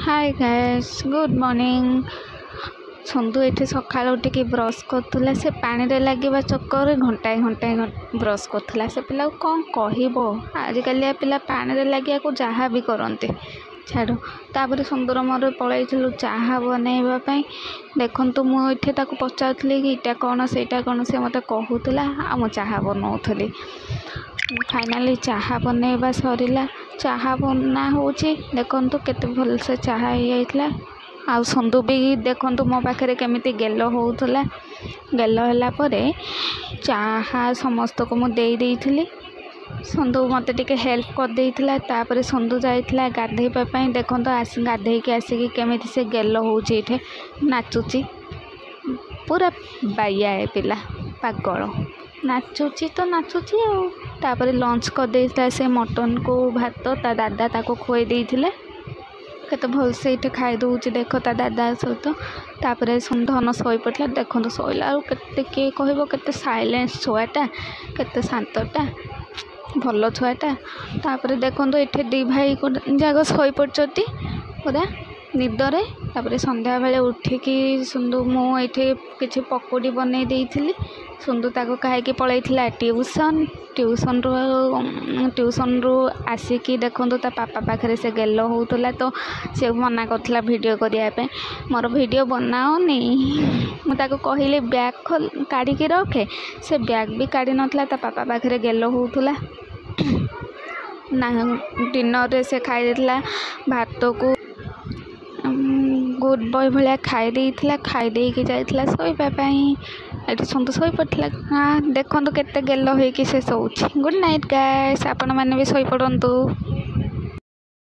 हाय guys good morning. सन्धु ये सका उठिक ब्रश करूला से पानी रे लगे चक्कर घंटाए घंटाए ब्रश करूला से पिला कौन कह आजिकल पिला पानी रे लगे को जहाँ भी करते छाड़। तापर सुंदर मोर पलू चाहा बनवाई देखु मुझे पचारूली कि इटा कौन सेटा कौन से मत कहूला आ चाहा बनाऊली। फाइनाली चाहा बनवा सरला चाहा बना हो देखु केते भल से चाहा हो आ सन्धु भी देखु मो पाखे केमी गेल होता गेल है चाहा समस्त को मुझे सन्धु मत टे हेल्प कर देता। तापर सन्धु जाइला गाधेवाई देखो आस गाधे आसिकी केमी से गेल होटे नाचुची पूरा बाया है पिला पागल नाचुची तो नाचुची तापर लंच कर देता से मटन को भात ता दादा ताको खुई देते केते भल से ये खाई दूची देख ता दादा सहित। तापर धन शोई पड़ा देखो शोला के कह के साइलेंस छुआटा के शांतटा भल छुआटा। तापर देखो ये दी भाई जाक शोई पड़ती पूरा निदरे। तापर संध्या बेले उठिकी सुंदु मुझे किसी पकोड़ी बनई देती सुंदु ताको कहीं पलैला ट्यूशन ट्यूशन रु आसिकी देखो ता पापा पाखे से गेल होता तो से मना करला वीडियो करने मोर वीडियो बनाओनी मुझे कहली बैग काढ़ी रखे से बैग भी काढ़ी नथला ता पापा पाखे गेल होता ना डिनर से खाई देला भात को गुड बॉय भाया खाई देकी जाइला शोवाई ये सन्धु शोई पड़ा। हाँ देखो केते गेल हो से शोची। गुड नाइट गाइस, आपण मैंने भी शोई पड़तु।